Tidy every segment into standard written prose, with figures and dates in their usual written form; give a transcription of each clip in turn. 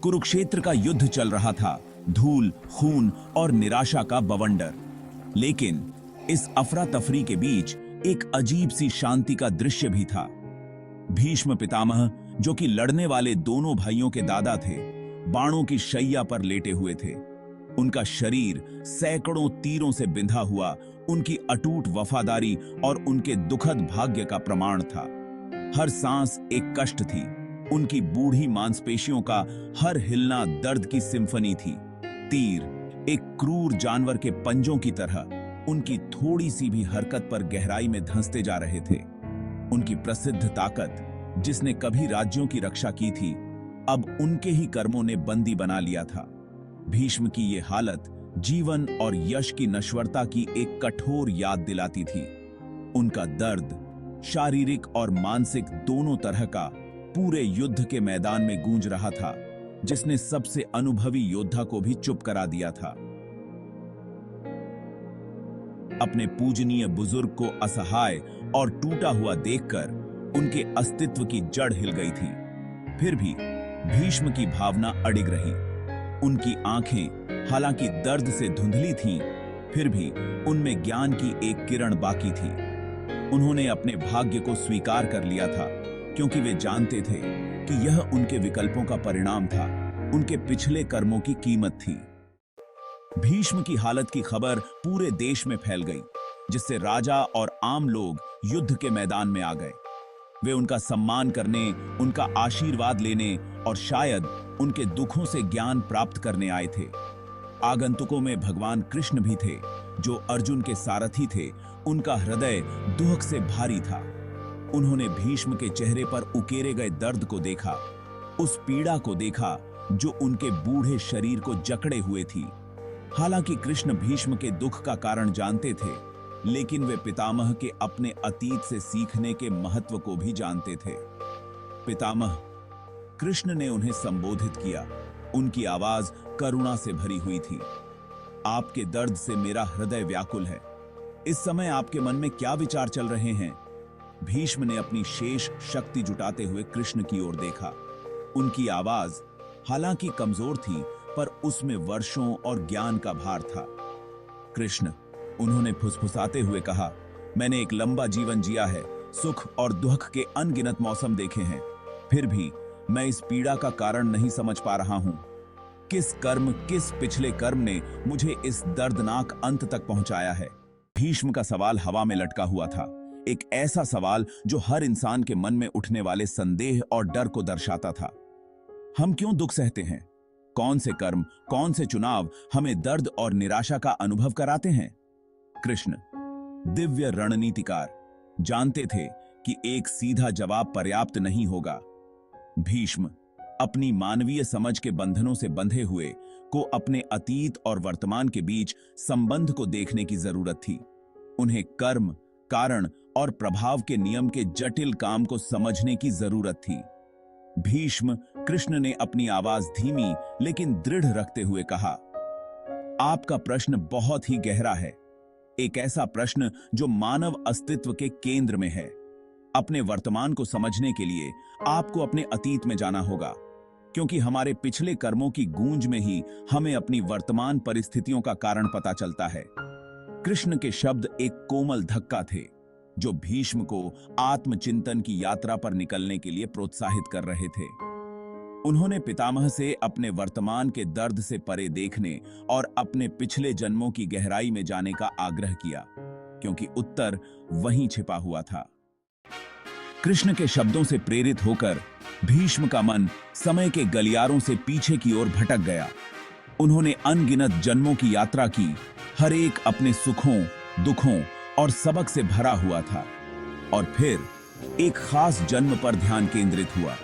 कुरुक्षेत्र का युद्ध चल रहा था, धूल, खून और निराशा का बवंडर। लेकिन इस अफरा तफरी के बीच एक अजीब सी शांति का दृश्य भी था। भीष्म पितामह, जो कि लड़ने वाले दोनों भाइयों के दादा थे, बाणों की शैया पर लेटे हुए थे। उनका शरीर सैकड़ों तीरों से बिंधा हुआ उनकी अटूट वफादारी और उनके दुखद भाग्य का प्रमाण था। हर सांस एक कष्ट थी। उनकी बूढ़ी मांसपेशियों का हर हिलना दर्द की सिम्फनी थी। तीर एक क्रूर जानवर के पंजों की तरह उनकी थोड़ी सी भी हरकत पर गहराई में धंसते जा रहे थे। उनकी प्रसिद्ध ताकत, जिसने कभी राज्यों की रक्षा की थी, अब उनके ही कर्मों ने बंदी बना लिया था। भीष्म की ये हालत जीवन और यश की नश्वरता की एक कठोर याद दिलाती थी। उनका दर्द शारीरिक और मानसिक दोनों तरह का पूरे युद्ध के मैदान में गूंज रहा था, जिसने सबसे अनुभवी योद्धा को भी चुप करा दिया था। अपने पूजनीय बुजुर्ग को असहाय और टूटा हुआ देखकर उनके अस्तित्व की जड़ हिल गई थी। फिर भी भीष्म की भावना अडिग रही। उनकी आंखें हालांकि दर्द से धुंधली थीं, फिर भी उनमें ज्ञान की एक किरण बाकी थी। उन्होंने अपने भाग्य को स्वीकार कर लिया था, क्योंकि वे जानते थे कि यह उनके विकल्पों का परिणाम था, उनके पिछले कर्मों की कीमत थी। भीष्म की हालत की खबर पूरे देश में फैल गई, जिससे राजा और आम लोग युद्ध के मैदान में आ गए। वे उनका सम्मान करने, उनका आशीर्वाद लेने और शायद उनके दुखों से ज्ञान प्राप्त करने आए थे। आगंतुकों में भगवान कृष्ण भी थे, जो अर्जुन के सारथी थे। उनका हृदय दुख से भारी था। उन्होंने भीष्म के चेहरे पर उकेरे गए दर्द को देखा, उस पीड़ा को देखा जो उनके बूढ़े शरीर को जकड़े हुए थी। हालांकि कृष्ण भीष्म के दुख का कारण जानते थे, लेकिन वे पितामह के अपने अतीत से सीखने के महत्व को भी जानते थे। पितामह, कृष्ण ने उन्हें संबोधित किया। उनकी आवाज करुणा से भरी हुई थी। आपके दर्द से मेरा हृदय व्याकुल है। इस समय आपके मन में क्या विचार चल रहे हैं? भीष्म ने अपनी शेष शक्ति जुटाते हुए कृष्ण की ओर देखा। उनकी आवाज हालांकि कमजोर थी, पर उसमें वर्षों और ज्ञान का भार था। कृष्ण, उन्होंने फुसफुसाते हुए कहा, मैंने एक लंबा जीवन जिया है, सुख और दुख के अनगिनत मौसम देखे हैं। फिर भी मैं इस पीड़ा का कारण नहीं समझ पा रहा हूं। किस पिछले कर्म ने मुझे इस दर्दनाक अंत तक पहुंचाया है? भीष्म का सवाल हवा में लटका हुआ था, एक ऐसा सवाल जो हर इंसान के मन में उठने वाले संदेह और डर को दर्शाता था। हम क्यों दुख सहते हैं? कौन से कर्म, कौन से चुनाव हमें दर्द और निराशा का अनुभव कराते हैं? कृष्ण, दिव्य रणनीतिकार, जानते थे कि एक सीधा जवाब पर्याप्त नहीं होगा। भीष्म, अपनी मानवीय समझ के बंधनों से बंधे हुए को अपने अतीत और वर्तमान के बीच संबंध को देखने की जरूरत थी। उन्हें कर्म, कारण और प्रभाव के नियम के जटिल काम को समझने की जरूरत थी। भीष्म, कृष्ण ने अपनी आवाज धीमी लेकिन दृढ़ रखते हुए कहा, आपका प्रश्न बहुत ही गहरा है। एक ऐसा प्रश्न जो मानव अस्तित्व के केंद्र में है। अपने वर्तमान को समझने के लिए आपको अपने अतीत में जाना होगा, क्योंकि हमारे पिछले कर्मों की गूंज में ही हमें अपनी वर्तमान परिस्थितियों का कारण पता चलता है। कृष्ण के शब्द एक कोमल धक्का थे, जो भीष्म को आत्मचिंतन की यात्रा पर निकलने के लिए प्रोत्साहित कर रहे थे। उन्होंने पितामह से अपने वर्तमान के दर्द से परे देखने और अपने पिछले जन्मों की गहराई में जाने का आग्रह किया, क्योंकि उत्तर वहीं छिपा हुआ था। कृष्ण के शब्दों से प्रेरित होकर भीष्म का मन समय के गलियारों से पीछे की ओर भटक गया। उन्होंने अनगिनत जन्मों की यात्रा की, हर एक अपने सुखों, दुखों और सबक से भरा हुआ था। और फिर एक खास जन्म पर ध्यान केंद्रित हुआ।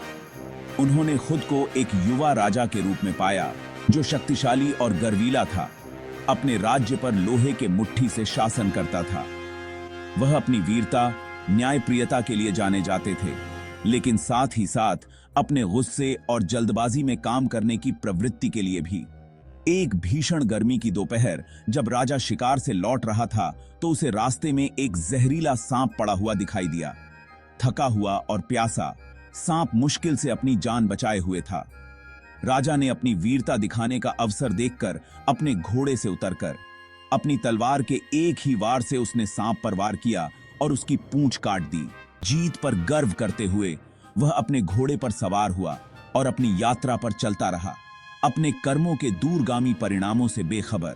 उन्होंने खुद को एक युवा राजा के रूप में पाया, जो शक्तिशाली और गर्वीला था, अपने राज्य पर लोहे के मुट्ठी से शासन करता था। वह अपनी वीरता, न्यायप्रियता के लिए जाने जाते थे, लेकिन साथ ही साथ अपने गुस्से और जल्दबाजी में काम करने की प्रवृत्ति के लिए भी। एक भीषण गर्मी की दोपहर जब राजा शिकार से लौट रहा था, तो उसे रास्ते में एक जहरीला सांप पड़ा हुआ दिखाई दिया। थका हुआ और प्यासा, सांप मुश्किल से अपनी जान बचाए हुए था। राजा ने अपनी वीरता दिखाने का अवसर देखकर अपने घोड़े से उतरकर अपनी तलवार के एक ही वार से उसने सांप पर वार किया और उसकी पूंछ काट दी। जीत पर गर्व करते हुए वह अपने घोड़े पर सवार हुआ और अपनी यात्रा पर चलता रहा, अपने कर्मों के दूरगामी परिणामों से बेखबर।